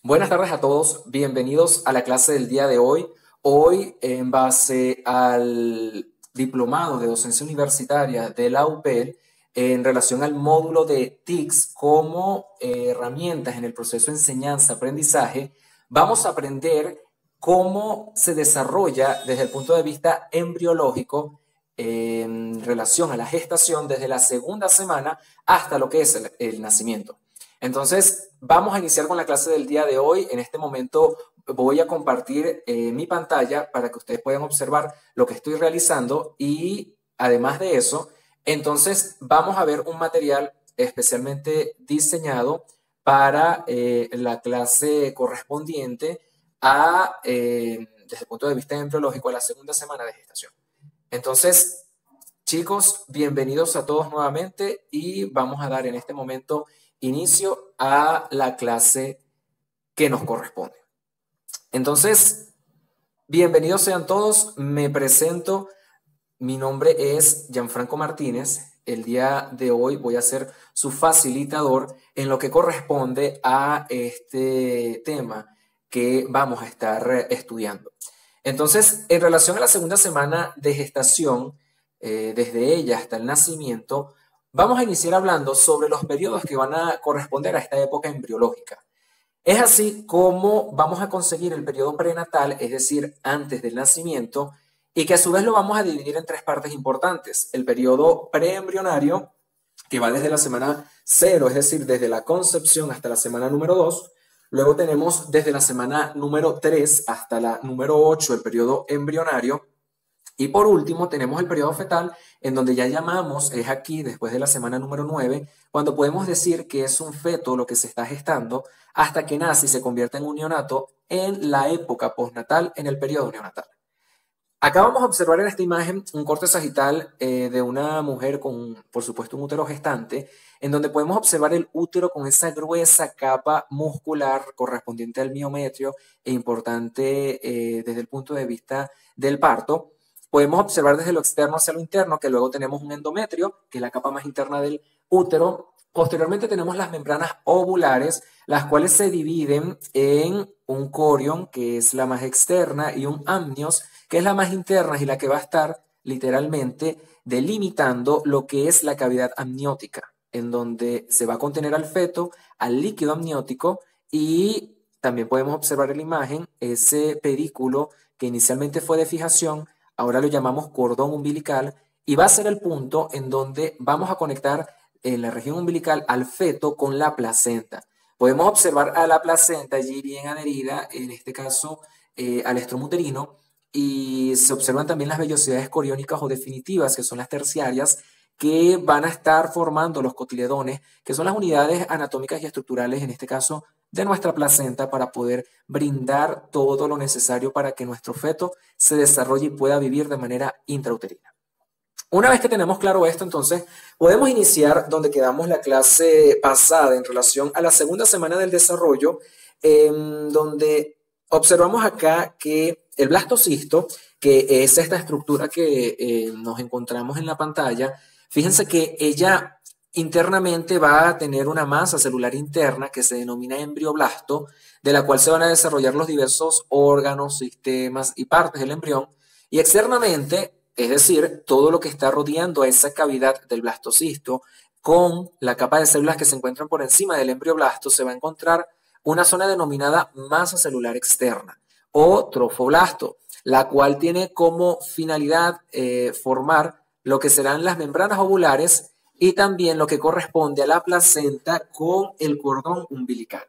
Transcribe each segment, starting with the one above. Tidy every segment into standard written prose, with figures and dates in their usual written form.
Buenas tardes a todos, bienvenidos a la clase del día de hoy. Hoy, en base al diplomado de docencia universitaria de la UPEL, en relación al módulo de TICS como herramientas en el proceso de enseñanza-aprendizaje, vamos a aprender cómo se desarrolla desde el punto de vista embriológico en relación a la gestación desde la segunda semana hasta lo que es el nacimiento. Entonces, vamos a iniciar con la clase del día de hoy. En este momento voy a compartir mi pantalla para que ustedes puedan observar lo que estoy realizando y además de eso, entonces vamos a ver un material especialmente diseñado para la clase correspondiente desde el punto de vista embriológico, a la segunda semana de gestación. Entonces, chicos, bienvenidos a todos nuevamente y vamos a dar en este momento inicio a la clase que nos corresponde. Entonces, bienvenidos sean todos. Me presento. Mi nombre es Gianfranco Martínez. El día de hoy voy a ser su facilitador en lo que corresponde a este tema que vamos a estar estudiando. Entonces, en relación a la segunda semana de gestación, desde ella hasta el nacimiento, vamos a iniciar hablando sobre los periodos que van a corresponder a esta época embriológica. Es así como vamos a conseguir el periodo prenatal, es decir, antes del nacimiento, y que a su vez lo vamos a dividir en tres partes importantes. El periodo preembrionario, que va desde la semana 0, es decir, desde la concepción hasta la semana número 2. Luego tenemos desde la semana número 3 hasta la número 8 el periodo embrionario. Y por último tenemos el periodo fetal, en donde ya llamamos, es aquí después de la semana número 9, cuando podemos decir que es un feto lo que se está gestando hasta que nace y se convierte en un neonato en la época postnatal, en el periodo neonatal. Acá vamos a observar en esta imagen un corte sagital de una mujer con, por supuesto, un útero gestante, en donde podemos observar el útero con esa gruesa capa muscular correspondiente al miometrio e importante desde el punto de vista del parto. Podemos observar desde lo externo hacia lo interno que luego tenemos un endometrio, que es la capa más interna del útero. Posteriormente tenemos las membranas ovulares, las cuales se dividen en un corion, que es la más externa, y un amnios, que es la más interna y la que va a estar literalmente delimitando lo que es la cavidad amniótica, en donde se va a contener al feto, al líquido amniótico, y también podemos observar en la imagen ese pedículo que inicialmente fue de fijación, ahora lo llamamos cordón umbilical, y va a ser el punto en donde vamos a conectar en la región umbilical al feto con la placenta. Podemos observar a la placenta allí bien adherida, en este caso al estroma uterino, y se observan también las vellosidades coriónicas o definitivas, que son las terciarias, que van a estar formando los cotiledones, que son las unidades anatómicas y estructurales, en este caso, de nuestra placenta, para poder brindar todo lo necesario para que nuestro feto se desarrolle y pueda vivir de manera intrauterina. Una vez que tenemos claro esto, entonces, podemos iniciar donde quedamos la clase pasada en relación a la segunda semana del desarrollo, donde observamos acá que el blastocisto, que es esta estructura que nos encontramos en la pantalla, fíjense que ella internamente va a tener una masa celular interna que se denomina embrioblasto, de la cual se van a desarrollar los diversos órganos, sistemas y partes del embrión, y externamente, es decir, todo lo que está rodeando a esa cavidad del blastocisto, con la capa de células que se encuentran por encima del embrioblasto, se va a encontrar una zona denominada masa celular externa o trofoblasto, la cual tiene como finalidad formar lo que serán las membranas ovulares y también lo que corresponde a la placenta con el cordón umbilical.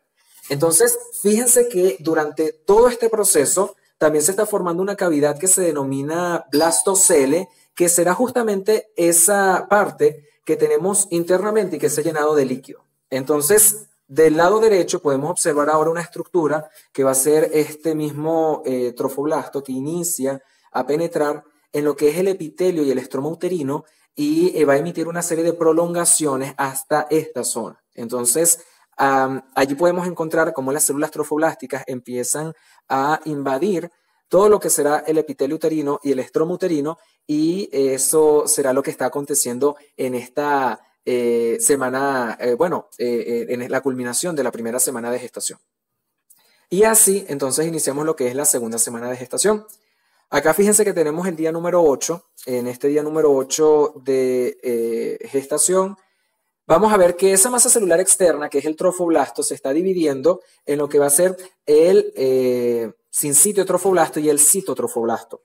Entonces, fíjense que durante todo este proceso también se está formando una cavidad que se denomina blastocele, que será justamente esa parte que tenemos internamente y que se ha llenado de líquido. Entonces, del lado derecho podemos observar ahora una estructura que va a ser este mismo trofoblasto que inicia a penetrar en lo que es el epitelio y el estroma uterino y va a emitir una serie de prolongaciones hasta esta zona. Entonces, allí podemos encontrar cómo las células trofoblásticas empiezan a invadir todo lo que será el epitelio uterino y el estroma uterino, y eso será lo que está aconteciendo en esta semana, en la culminación de la primera semana de gestación. Y así, entonces, iniciamos lo que es la segunda semana de gestación. Acá fíjense que tenemos el día número 8. En este día número 8 de gestación, vamos a ver que esa masa celular externa, que es el trofoblasto, se está dividiendo en lo que va a ser el sincitio trofoblasto y el citotrofoblasto.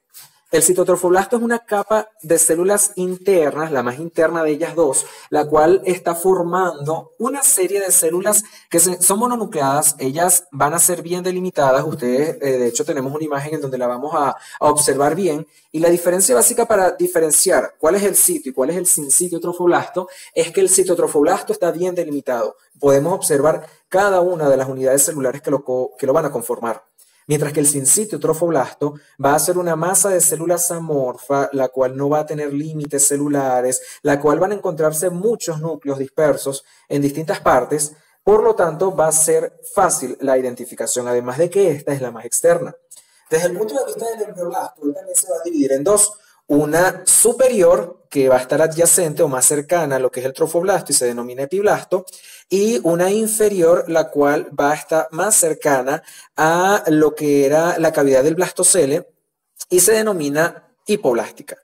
El citotrofoblasto es una capa de células internas, la más interna de ellas dos, la cual está formando una serie de células que son mononucleadas. Ellas van a ser bien delimitadas. Ustedes, de hecho, tenemos una imagen en donde la vamos a observar bien. Y la diferencia básica para diferenciar cuál es el sitio y cuál es el sincitio trofoblasto es que el citotrofoblasto está bien delimitado. Podemos observar cada una de las unidades celulares que lo van a conformar. Mientras que el sincitio trofoblasto va a ser una masa de células amorfa, la cual no va a tener límites celulares, la cual van a encontrarse muchos núcleos dispersos en distintas partes, por lo tanto va a ser fácil la identificación, además de que esta es la más externa. Desde el punto de vista del embrioblasto, él también se va a dividir en dos. Una superior, que va a estar adyacente o más cercana a lo que es el trofoblasto y se denomina epiblasto, y una inferior, la cual va a estar más cercana a lo que era la cavidad del blastocele y se denomina hipoblástica.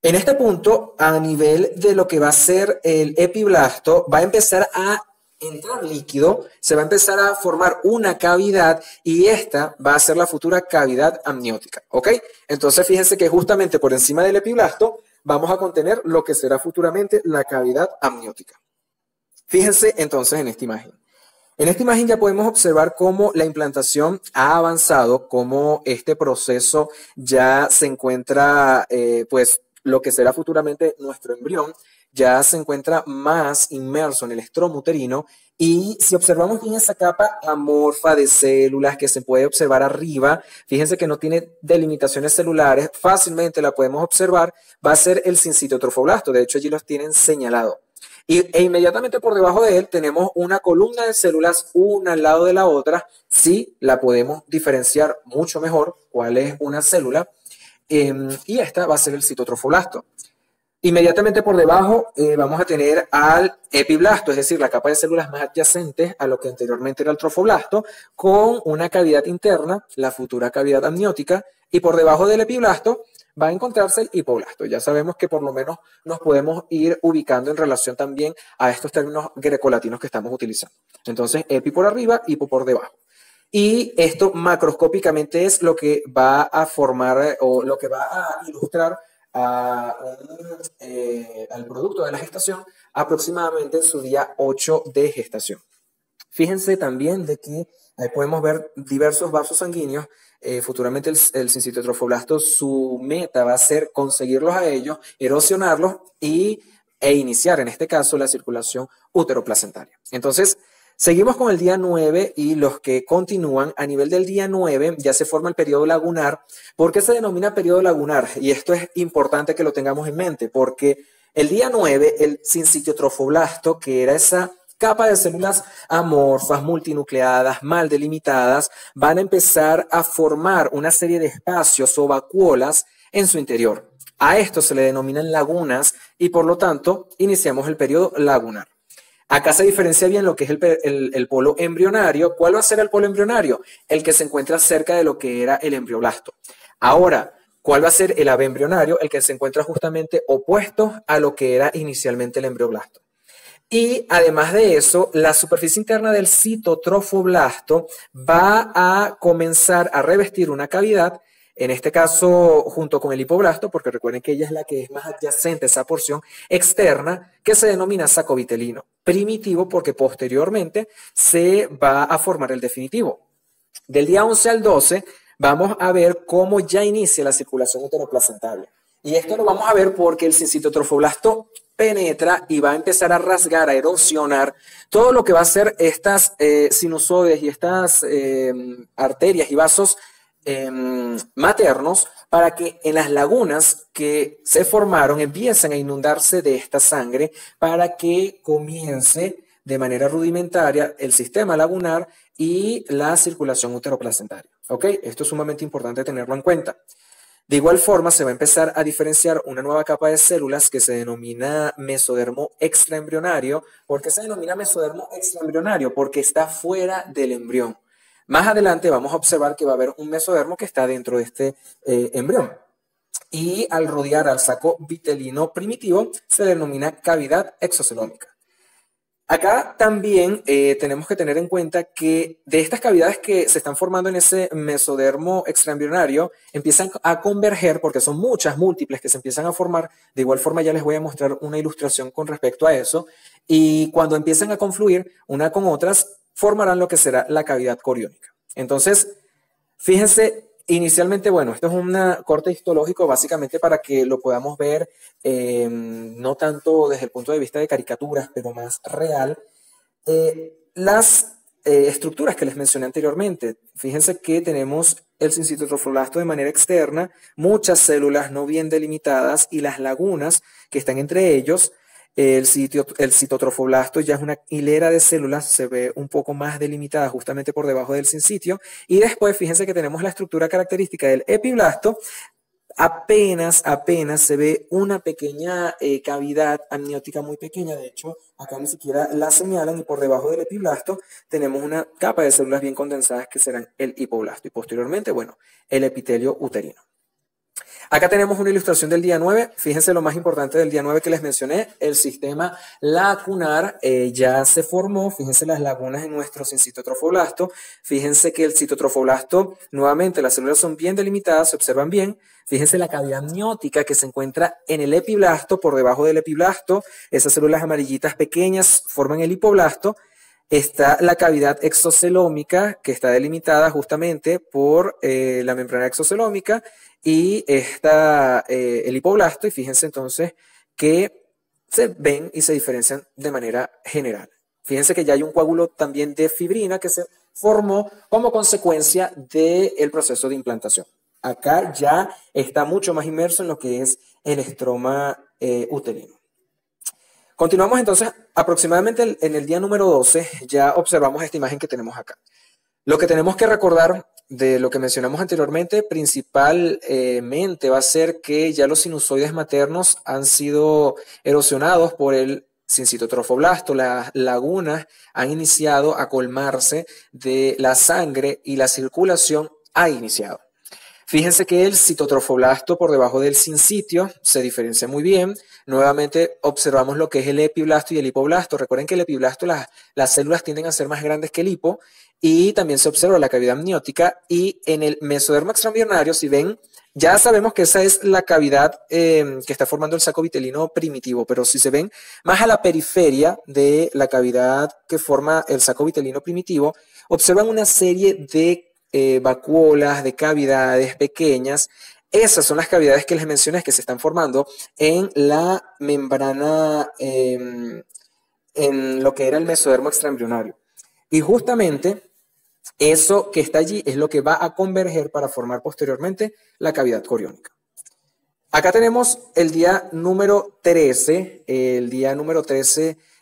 En este punto, a nivel de lo que va a ser el epiblasto, va a empezar a entrar líquido, se va a empezar a formar una cavidad y esta va a ser la futura cavidad amniótica, ¿ok? Entonces fíjense que justamente por encima del epiblasto vamos a contener lo que será futuramente la cavidad amniótica. Fíjense entonces en esta imagen. En esta imagen ya podemos observar cómo la implantación ha avanzado, cómo este proceso ya se encuentra, pues lo que será futuramente nuestro embrión, ya se encuentra más inmerso en el estroma uterino y si observamos bien esa capa amorfa de células que se puede observar arriba, fíjense que no tiene delimitaciones celulares, fácilmente la podemos observar, va a ser el sincitio trofoblasto, de hecho allí los tienen señalado. E inmediatamente por debajo de él tenemos una columna de células, una al lado de la otra. Sí, la podemos diferenciar mucho mejor cuál es una célula. Y esta va a ser el citotrofoblasto. Inmediatamente por debajo vamos a tener al epiblasto, es decir, la capa de células más adyacentes a lo que anteriormente era el trofoblasto, con una cavidad interna, la futura cavidad amniótica, y por debajo del epiblasto va a encontrarse el hipoblasto. Ya sabemos que por lo menos nos podemos ir ubicando en relación también a estos términos grecolatinos que estamos utilizando. Entonces, epi por arriba, hipo por debajo. Y esto macroscópicamente es lo que va a formar o lo que va a ilustrar al producto de la gestación aproximadamente en su día 8 de gestación. Fíjense también de que ahí podemos ver diversos vasos sanguíneos. Futuramente el sincitio trofoblasto, su meta va a ser conseguirlos a ellos, erosionarlos e iniciar en este caso la circulación uteroplacentaria. Entonces, seguimos con el día 9 y los que continúan. A nivel del día 9 ya se forma el periodo lagunar. ¿Por qué se denomina periodo lagunar? Y esto es importante que lo tengamos en mente porque el día 9, el sincitio trofoblasto, que era esa capa de células amorfas, multinucleadas, mal delimitadas, van a empezar a formar una serie de espacios o vacuolas en su interior. A esto se le denominan lagunas y por lo tanto iniciamos el periodo lagunar. Acá se diferencia bien lo que es el polo embrionario. ¿Cuál va a ser el polo embrionario? El que se encuentra cerca de lo que era el embrioblasto. Ahora, ¿cuál va a ser el abenbrionario? El que se encuentra justamente opuesto a lo que era inicialmente el embrioblasto. Y además de eso, la superficie interna del citotrofoblasto va a comenzar a revestir una cavidad, en este caso junto con el hipoblasto, porque recuerden que ella es la que es más adyacente a esa porción externa, que se denomina saco vitelino. Primitivo porque posteriormente se va a formar el definitivo. Del día 11 al 12 vamos a ver cómo ya inicia la circulación uteroplacentaria. Y esto lo vamos a ver porque el sincitio trofoblasto penetra y va a empezar a rasgar, a erosionar todo lo que va a ser estas sinusoides y estas arterias y vasos maternos para que en las lagunas que se formaron empiecen a inundarse de esta sangre para que comience de manera rudimentaria el sistema lagunar y la circulación uteroplacentaria. ¿Ok? Esto es sumamente importante tenerlo en cuenta. De igual forma, se va a empezar a diferenciar una nueva capa de células que se denomina mesodermo extraembrionario. ¿Por qué se denomina mesodermo extraembrionario? Porque está fuera del embrión. Más adelante vamos a observar que va a haber un mesodermo que está dentro de este embrión. Y al rodear al saco vitelino primitivo se denomina cavidad exocelómica. Acá también tenemos que tener en cuenta que de estas cavidades que se están formando en ese mesodermo extraembrionario empiezan a converger, porque son muchas, múltiples que se empiezan a formar. De igual forma ya les voy a mostrar una ilustración con respecto a eso. Y cuando empiezan a confluir una con otras, formarán lo que será la cavidad coriónica. Entonces, fíjense. Inicialmente, bueno, esto es un corte histológico básicamente para que lo podamos ver no tanto desde el punto de vista de caricaturas, pero más real. Las estructuras que les mencioné anteriormente, fíjense que tenemos el sincitotrofoblasto de manera externa, muchas células no bien delimitadas y las lagunas que están entre ellos. El citotrofoblasto ya es una hilera de células, se ve un poco más delimitada justamente por debajo del sincitio. Y después, fíjense que tenemos la estructura característica del epiblasto. Apenas se ve una pequeña cavidad amniótica muy pequeña. De hecho, acá ni siquiera la señalan y por debajo del epiblasto tenemos una capa de células bien condensadas que serán el hipoblasto. Y posteriormente, bueno, el epitelio uterino. Acá tenemos una ilustración del día 9. Fíjense lo más importante del día 9 que les mencioné, el sistema lacunar ya se formó. Fíjense las lagunas en nuestro sincitotrofoblasto. Fíjense que el citotrofoblasto, nuevamente las células son bien delimitadas, se observan bien. Fíjense la cavidad amniótica que se encuentra en el epiblasto, por debajo del epiblasto. Esas células amarillitas pequeñas forman el hipoblasto. Está la cavidad exocelómica que está delimitada justamente por la membrana exocelómica y está el hipoblasto, y fíjense entonces que se ven y se diferencian de manera general. Fíjense que ya hay un coágulo también de fibrina que se formó como consecuencia del proceso de implantación. Acá ya está mucho más inmerso en lo que es el estroma uterino. Continuamos entonces, aproximadamente en el día número 12, ya observamos esta imagen que tenemos acá. Lo que tenemos que recordar de lo que mencionamos anteriormente, principalmente va a ser que ya los sinusoides maternos han sido erosionados por el sincitotrofoblasto. Las lagunas han iniciado a colmarse de la sangre y la circulación ha iniciado. Fíjense que el citotrofoblasto por debajo del sincitio se diferencia muy bien. Nuevamente observamos lo que es el epiblasto y el hipoblasto. Recuerden que el epiblasto, las células tienden a ser más grandes que el hipo, y también se observa la cavidad amniótica. Y en el mesodermo extraembrionario, si ven, ya sabemos que esa es la cavidad que está formando el saco vitelino primitivo, pero si se ven más a la periferia de la cavidad que forma el saco vitelino primitivo, observan una serie de vacuolas, de cavidades pequeñas. Esas son las cavidades que les mencioné que se están formando en la membrana, en lo que era el mesodermo extraembrionario. Y justamente eso que está allí es lo que va a converger para formar posteriormente la cavidad coriónica. Acá tenemos el día número 13,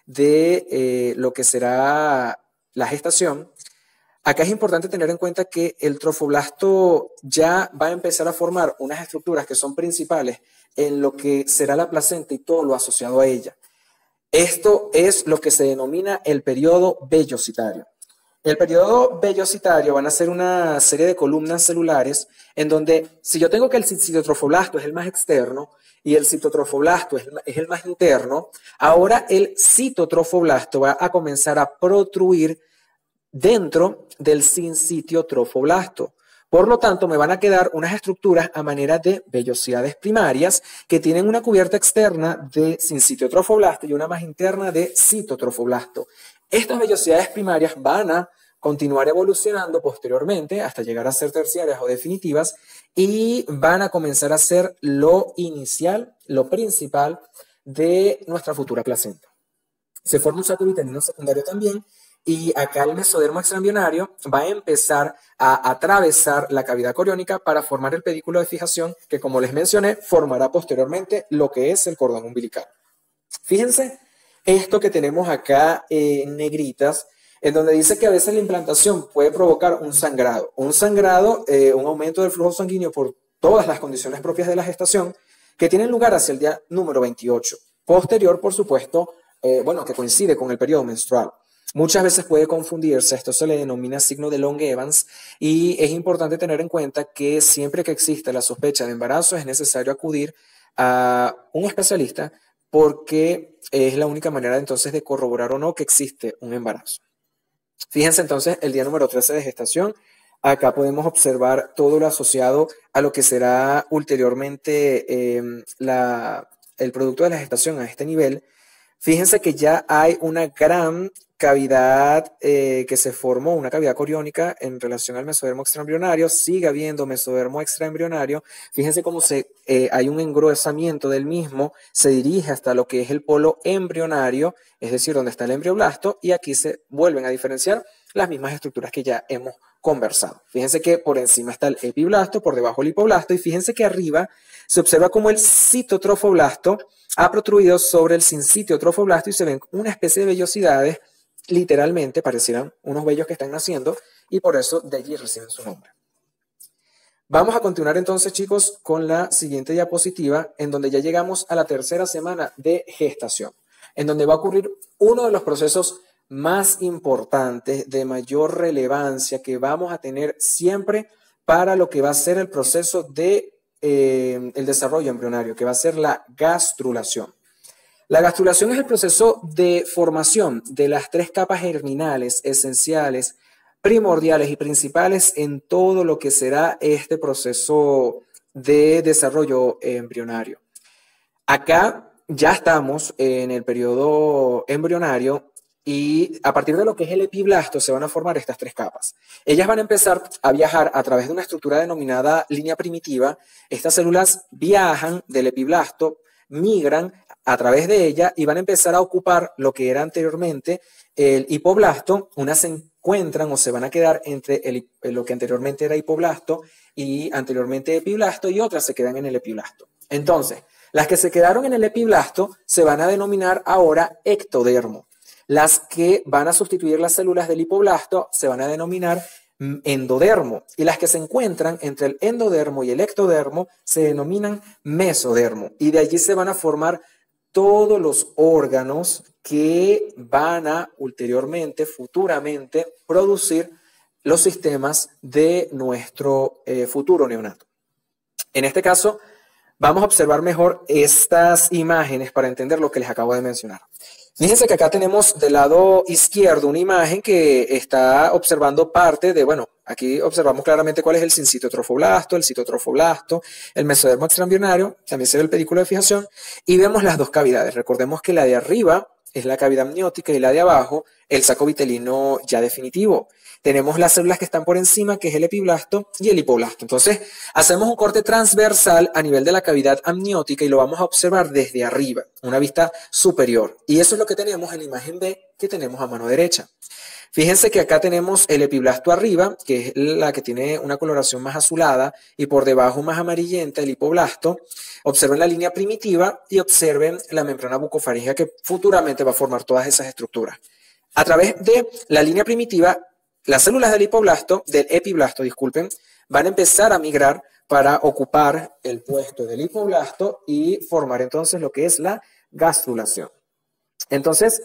de lo que será la gestación. Acá es importante tener en cuenta que el trofoblasto ya va a empezar a formar unas estructuras que son principales en lo que será la placenta y todo lo asociado a ella. Esto es lo que se denomina el periodo vellocitario. El periodo vellocitario van a ser una serie de columnas celulares en donde, si yo tengo que el citotrofoblasto es el más externo y el citotrofoblasto es el más interno, ahora el citotrofoblasto va a comenzar a protruir dentro del sincitiotrofoblasto. Por lo tanto, me van a quedar unas estructuras a manera de vellosidades primarias que tienen una cubierta externa de sincitiotrofoblasto y una más interna de citotrofoblasto. Estas vellosidades primarias van a continuar evolucionando posteriormente hasta llegar a ser terciarias o definitivas y van a comenzar a ser lo inicial, lo principal de nuestra futura placenta. Se forma un saco vitelino secundario también. Y acá el mesodermo extraembrionario va a empezar a atravesar la cavidad coriónica para formar el pedículo de fijación que, como les mencioné, formará posteriormente lo que es el cordón umbilical. Fíjense esto que tenemos acá en negritas, en donde dice que a veces la implantación puede provocar un sangrado. Un aumento del flujo sanguíneo por todas las condiciones propias de la gestación que tienen lugar hacia el día número 28. Posterior, por supuesto, que coincide con el periodo menstrual. Muchas veces puede confundirse, esto se le denomina signo de Long-Evans y es importante tener en cuenta que siempre que exista la sospecha de embarazo es necesario acudir a un especialista porque es la única manera entonces de corroborar o no que existe un embarazo. Fíjense entonces el día número 13 de gestación. Acá podemos observar todo lo asociado a lo que será ulteriormente el producto de la gestación a este nivel. Fíjense que ya hay una gran cavidad que se formó, una cavidad coriónica en relación al mesodermo extraembrionario. Sigue habiendo mesodermo extraembrionario. Fíjense cómo hay un engruesamiento del mismo, se dirige hasta lo que es el polo embrionario, es decir, donde está el embrioblasto, y aquí se vuelven a diferenciar las mismas estructuras que ya hemos conversado. Fíjense que por encima está el epiblasto, por debajo el hipoblasto, y fíjense que arriba se observa como el citotrofoblasto ha protruido sobre el sincitio trofoblasto y se ven una especie de vellosidades, literalmente parecieran unos vellos que están naciendo y por eso de allí reciben su nombre. Vamos a continuar entonces, chicos, con la siguiente diapositiva, en donde ya llegamos a la tercera semana de gestación, en donde va a ocurrir uno de los procesos más importantes, de mayor relevancia, que vamos a tener siempre para lo que va a ser el proceso de el desarrollo embrionario, que va a ser la gastrulación. La gastrulación es el proceso de formación de las tres capas germinales esenciales, primordiales y principales en todo lo que será este proceso de desarrollo embrionario. Acá ya estamos en el periodo embrionario y a partir de lo que es el epiblasto se van a formar estas tres capas. Ellas van a empezar a viajar a través de una estructura denominada línea primitiva. Estas células viajan del epiblasto, migran a través de ella y van a empezar a ocupar lo que era anteriormente el hipoblasto. Unas se encuentran o se van a quedar entre lo que anteriormente era hipoblasto y anteriormente epiblasto, y otras se quedan en el epiblasto. Entonces, las que se quedaron en el epiblasto se van a denominar ahora ectodermo. Las que van a sustituir las células del hipoblasto se van a denominar endodermo, y las que se encuentran entre el endodermo y el ectodermo se denominan mesodermo, y de allí se van a formar todos los órganos que van a ulteriormente, futuramente, producir los sistemas de nuestro futuro neonato. En este caso, vamos a observar mejor estas imágenes para entender lo que les acabo de mencionar. Fíjense que acá tenemos del lado izquierdo una imagen que está observando parte de, bueno, aquí observamos claramente cuál es el sincitio trofoblasto, el citotrofoblasto, el mesodermo extraembrionario, también se ve el pedículo de fijación, y vemos las dos cavidades. Recordemos que la de arriba es la cavidad amniótica y la de abajo el saco vitelino ya definitivo. Tenemos las células que están por encima, que es el epiblasto y el hipoblasto. Entonces, hacemos un corte transversal a nivel de la cavidad amniótica y lo vamos a observar desde arriba, una vista superior. Y eso es lo que tenemos en la imagen B que tenemos a mano derecha. Fíjense que acá tenemos el epiblasto arriba, que es la que tiene una coloración más azulada, y por debajo más amarillenta el hipoblasto. Observen la línea primitiva y observen la membrana bucofaríngea que futuramente va a formar todas esas estructuras. A través de la línea primitiva, las células del epiblasto, disculpen, van a empezar a migrar para ocupar el puesto del hipoblasto y formar entonces lo que es la gastrulación. Entonces,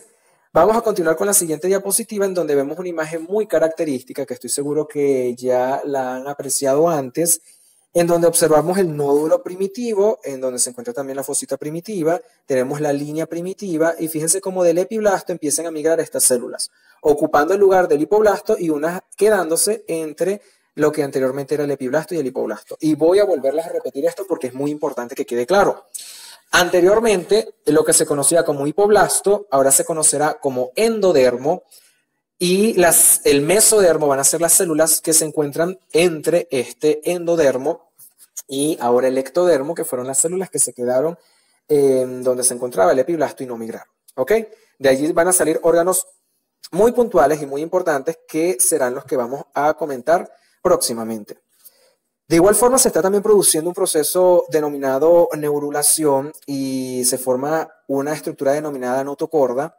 vamos a continuar con la siguiente diapositiva, en donde vemos una imagen muy característica que estoy seguro que ya la han apreciado antes, en donde observamos el nódulo primitivo, en donde se encuentra también la fosita primitiva, tenemos la línea primitiva y fíjense cómo del epiblasto empiezan a migrar estas células, ocupando el lugar del hipoblasto y unas quedándose entre lo que anteriormente era el epiblasto y el hipoblasto. Y voy a volverles a repetir esto porque es muy importante que quede claro. Anteriormente, lo que se conocía como hipoblasto, ahora se conocerá como endodermo, y el mesodermo van a ser las células que se encuentran entre este endodermo y ahora el ectodermo, que fueron las células que se quedaron donde se encontraba el epiblasto y no migraron. ¿Ok? De allí van a salir órganos muy puntuales y muy importantes que serán los que vamos a comentar próximamente. De igual forma, se está también produciendo un proceso denominado neurulación y se forma una estructura denominada notocorda.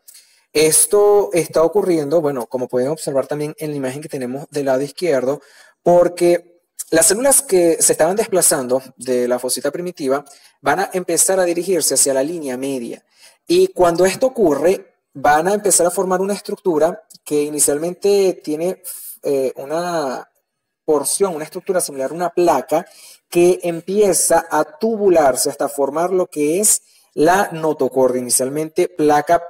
Esto está ocurriendo, bueno, como pueden observar también en la imagen que tenemos del lado izquierdo, porque las células que se estaban desplazando de la fosita primitiva van a empezar a dirigirse hacia la línea media. Y cuando esto ocurre, van a empezar a formar una estructura que inicialmente tiene una porción, una estructura similar a una placa que empieza a tubularse hasta formar lo que es la notocorda. Inicialmente placa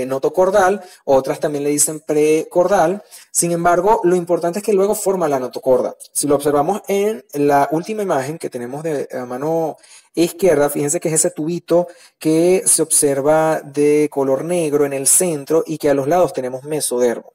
notocordal, otras también le dicen precordal. Sin embargo, lo importante es que luego forma la notocorda. Si lo observamos en la última imagen que tenemos de a mano izquierda, fíjense que es ese tubito que se observa de color negro en el centro y que a los lados tenemos mesodermo.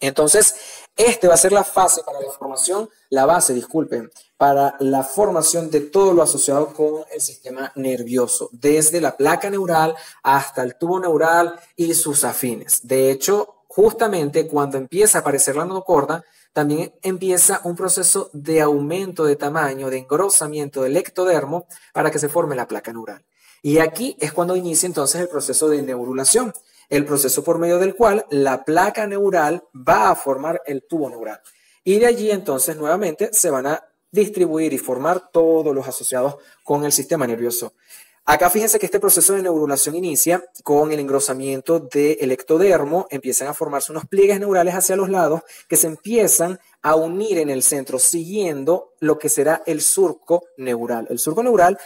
Entonces, este va a ser la fase para la formación, la base, disculpen, para la formación de todo lo asociado con el sistema nervioso, desde la placa neural hasta el tubo neural y sus afines. De hecho, justamente cuando empieza a aparecer la notocorda, también empieza un proceso de aumento de tamaño, de engrosamiento del ectodermo para que se forme la placa neural. Y aquí es cuando inicia entonces el proceso de neurulación, el proceso por medio del cual la placa neural va a formar el tubo neural. Y de allí entonces nuevamente se van a distribuir y formar todos los asociados con el sistema nervioso. Acá fíjense que este proceso de neurulación inicia con el engrosamiento del ectodermo, empiezan a formarse unos pliegues neurales hacia los lados que se empiezan a unir en el centro, siguiendo lo que será el surco neural. El surco neural,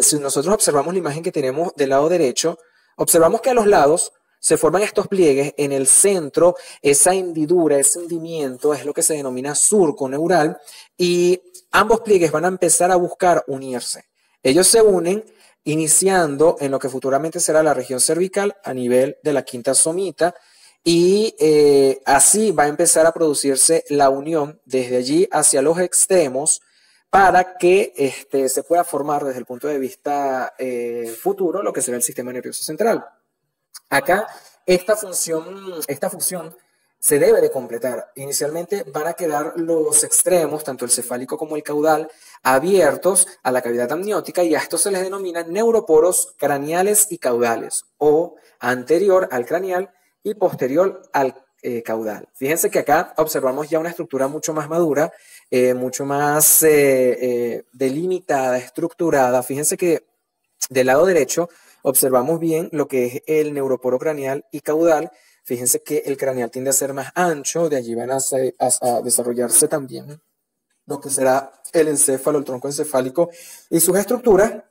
si nosotros observamos la imagen que tenemos del lado derecho, observamos que a los lados se forman estos pliegues, en el centro esa hendidura, ese hundimiento es lo que se denomina surco neural y ambos pliegues van a empezar a buscar unirse. Ellos se unen iniciando en lo que futuramente será la región cervical a nivel de la quinta somita y así va a empezar a producirse la unión desde allí hacia los extremos para que se pueda formar desde el punto de vista futuro lo que será el sistema nervioso central. Acá esta fusión se debe de completar. Inicialmente van a quedar los extremos, tanto el cefálico como el caudal, abiertos a la cavidad amniótica y a esto se les denomina neuroporos craneales y caudales o anterior al craneal y posterior al caudal. Fíjense que acá observamos ya una estructura mucho más madura, mucho más delimitada, estructurada. Fíjense que del lado derecho observamos bien lo que es el neuroporo craneal y caudal. Fíjense que el craneal tiende a ser más ancho, de allí van a desarrollarse también lo que será el encéfalo, el tronco encefálico y sus estructuras.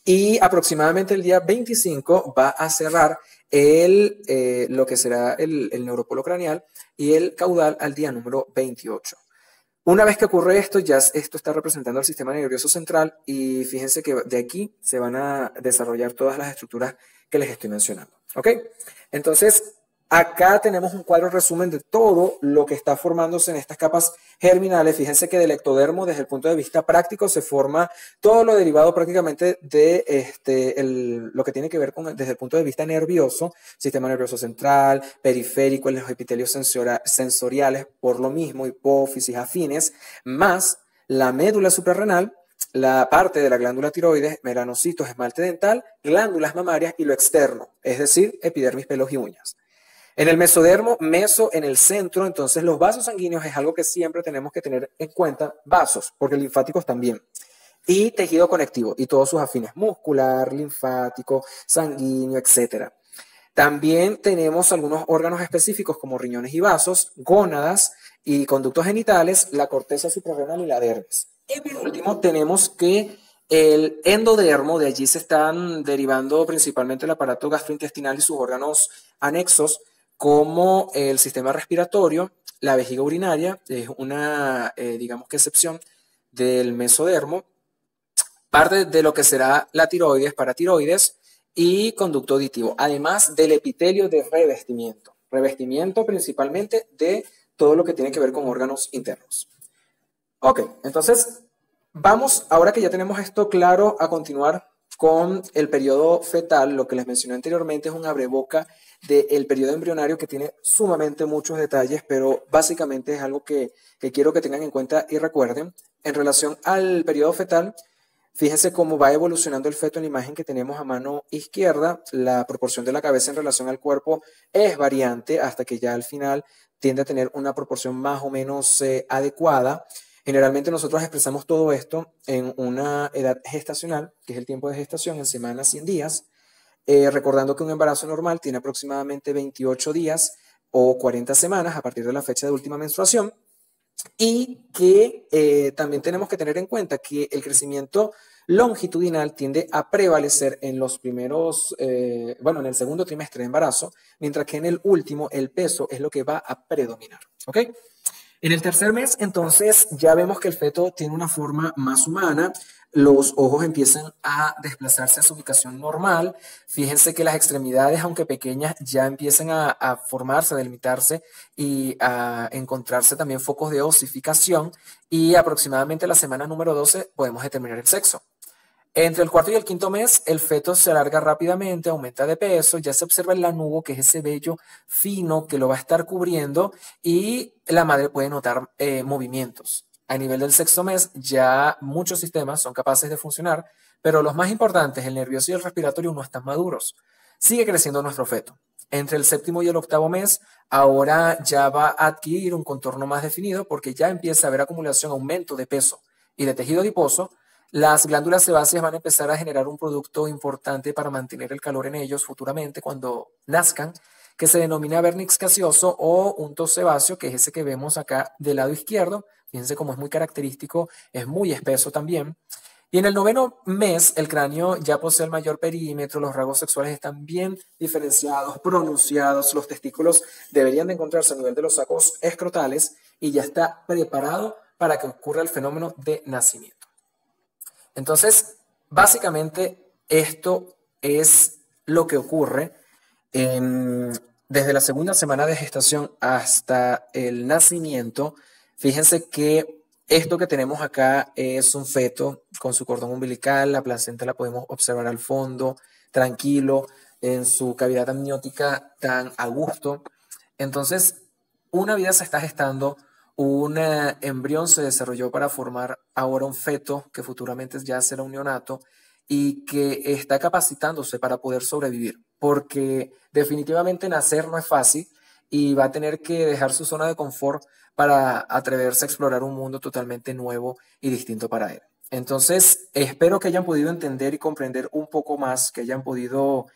Y aproximadamente el día 25 va a cerrar lo que será el neuropolo craneal y el caudal al día número 28. Una vez que ocurre esto, ya esto está representando el sistema nervioso central y fíjense que de aquí se van a desarrollar todas las estructuras que les estoy mencionando. ¿Ok? Entonces, acá tenemos un cuadro resumen de todo lo que está formándose en estas capas germinales. Fíjense que del ectodermo, desde el punto de vista práctico, se forma todo lo derivado prácticamente de lo que tiene que ver con, desde el punto de vista nervioso, sistema nervioso central, periférico, los epitelios sensoriales, por lo mismo, hipófisis, afines, más la médula suprarrenal, la parte de la glándula tiroides, melanocitos, esmalte dental, glándulas mamarias y lo externo, es decir, epidermis, pelos y uñas. En el mesodermo, meso en el centro, entonces los vasos sanguíneos es algo que siempre tenemos que tener en cuenta, vasos, porque linfáticos también, y tejido conectivo, y todos sus afines, muscular, linfático, sanguíneo, etc. También tenemos algunos órganos específicos como riñones y vasos, gónadas y conductos genitales, la corteza suprarrenal y la dermis. Y por último tenemos que el endodermo, de allí se están derivando principalmente el aparato gastrointestinal y sus órganos anexos, como el sistema respiratorio, la vejiga urinaria, es una, digamos que excepción del mesodermo, parte de lo que será la tiroides, paratiroides y conducto auditivo, además del epitelio de revestimiento. Revestimiento principalmente de todo lo que tiene que ver con órganos internos. Ok, entonces vamos, ahora que ya tenemos esto claro, a continuar con el periodo fetal. Lo que les mencioné anteriormente es un abreboca del periodo embrionario que tiene sumamente muchos detalles, pero básicamente es algo que quiero que tengan en cuenta y recuerden. En relación al periodo fetal, fíjense cómo va evolucionando el feto en la imagen que tenemos a mano izquierda. La proporción de la cabeza en relación al cuerpo es variante hasta que ya al final tiende a tener una proporción más o menos adecuada. Generalmente nosotros expresamos todo esto en una edad gestacional, que es el tiempo de gestación, en semanas y en días. recordando que un embarazo normal tiene aproximadamente 28 días o 40 semanas a partir de la fecha de última menstruación. Y que también tenemos que tener en cuenta que el crecimiento longitudinal tiende a prevalecer en los primeros, en el segundo trimestre de embarazo, mientras que en el último el peso es lo que va a predominar. ¿Ok? En el tercer mes, entonces, ya vemos que el feto tiene una forma más humana, los ojos empiezan a desplazarse a su ubicación normal. Fíjense que las extremidades, aunque pequeñas, ya empiezan a formarse, a delimitarse y a encontrarse también focos de osificación. Y aproximadamente la semana número 12 podemos determinar el sexo. Entre el cuarto y el quinto mes, el feto se alarga rápidamente, aumenta de peso, ya se observa el lanugo, que es ese vello fino que lo va a estar cubriendo, y la madre puede notar movimientos. A nivel del sexto mes, ya muchos sistemas son capaces de funcionar, pero los más importantes, el nervioso y el respiratorio, no están maduros. Sigue creciendo nuestro feto. Entre el séptimo y el octavo mes, ahora ya va a adquirir un contorno más definido porque ya empieza a haber acumulación, aumento de peso y de tejido adiposo. Las glándulas sebáceas van a empezar a generar un producto importante para mantener el calor en ellos futuramente cuando nazcan, que se denomina vernix gaseoso o unto sebáceo, que es ese que vemos acá del lado izquierdo. Fíjense cómo es muy característico, es muy espeso también. Y en el noveno mes, el cráneo ya posee el mayor perímetro, los rasgos sexuales están bien diferenciados, pronunciados, los testículos deberían de encontrarse a nivel de los sacos escrotales y ya está preparado para que ocurra el fenómeno de nacimiento. Entonces, básicamente esto es lo que ocurre desde la segunda semana de gestación hasta el nacimiento. Fíjense que esto que tenemos acá es un feto con su cordón umbilical, la placenta la podemos observar al fondo, tranquilo, en su cavidad amniótica tan a gusto. Entonces, una vida se está gestando, un embrión se desarrolló para formar ahora un feto que futuramente ya será un neonato y que está capacitándose para poder sobrevivir, porque definitivamente nacer no es fácil y va a tener que dejar su zona de confort para atreverse a explorar un mundo totalmente nuevo y distinto para él. Entonces, espero que hayan podido entender y comprender un poco más, que hayan podido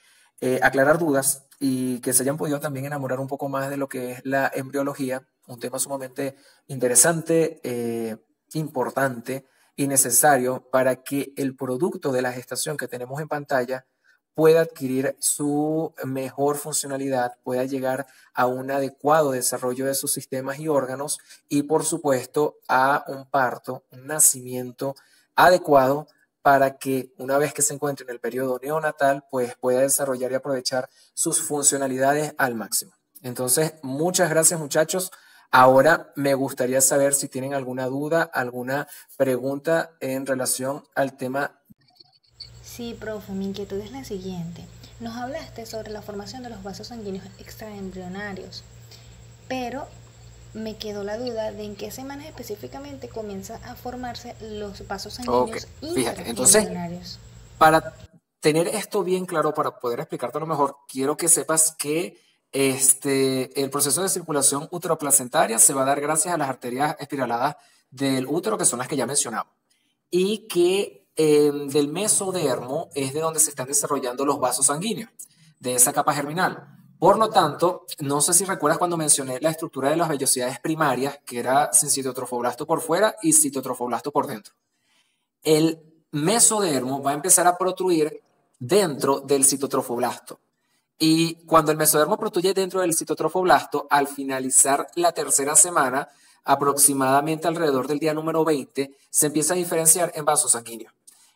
aclarar dudas y que se hayan podido también enamorar un poco más de lo que es la embriología, un tema sumamente interesante, importante y necesario para que el producto de la gestación que tenemos en pantalla pueda adquirir su mejor funcionalidad, pueda llegar a un adecuado desarrollo de sus sistemas y órganos y, por supuesto, a un parto, un nacimiento adecuado para que una vez que se encuentre en el periodo neonatal, pues pueda desarrollar y aprovechar sus funcionalidades al máximo. Entonces, muchas gracias, muchachos. Ahora me gustaría saber si tienen alguna duda, alguna pregunta en relación al tema. Sí, profe, mi inquietud es la siguiente. Nos hablaste sobre la formación de los vasos sanguíneos extraembrionarios, pero me quedó la duda de en qué semanas específicamente comienzan a formarse los vasos sanguíneos Fíjate, entonces, intraembrionarios. para tener esto bien claro, para poder explicarte lo mejor, quiero que sepas que el proceso de circulación uteroplacentaria se va a dar gracias a las arterias espiraladas del útero, que son las que ya mencionaba, y que del mesodermo es de donde se están desarrollando los vasos sanguíneos, de esa capa germinal. Por lo tanto, no sé si recuerdas cuando mencioné la estructura de las vellosidades primarias, que era citotrofoblasto por fuera y citotrofoblasto por dentro. El mesodermo va a empezar a protruir dentro del citotrofoblasto. Y cuando el mesodermo protruye dentro del citotrofoblasto, al finalizar la tercera semana, aproximadamente alrededor del día número 20, se empieza a diferenciar en vasos sanguíneos.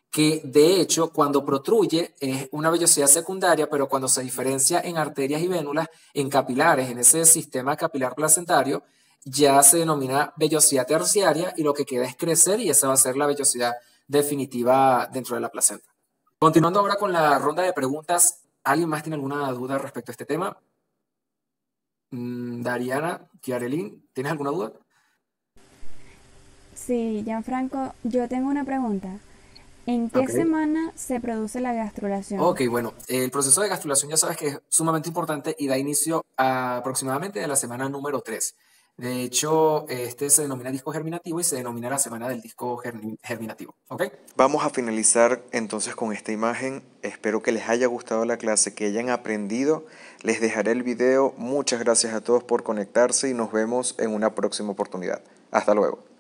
Que de hecho, cuando protruye es una vellosidad secundaria, pero cuando se diferencia en arterias y vénulas, en capilares, en ese sistema capilar placentario, ya se denomina vellosidad terciaria y lo que queda es crecer y esa va a ser la vellosidad definitiva dentro de la placenta. Continuando ahora con la ronda de preguntas, ¿alguien más tiene alguna duda respecto a este tema? Dariana, Kiarelin, ¿tienes alguna duda? Sí, Gianfranco, yo tengo una pregunta. ¿En qué Ok. semana se produce la gastrulación? Ok, bueno, el proceso de gastrulación ya sabes que es sumamente importante y da inicio aproximadamente de la semana número 3. De hecho, este se denomina disco germinativo y se denomina la semana del disco germinativo. ¿Ok? Vamos a finalizar entonces con esta imagen. Espero que les haya gustado la clase, que hayan aprendido. Les dejaré el video. Muchas gracias a todos por conectarse y nos vemos en una próxima oportunidad. Hasta luego.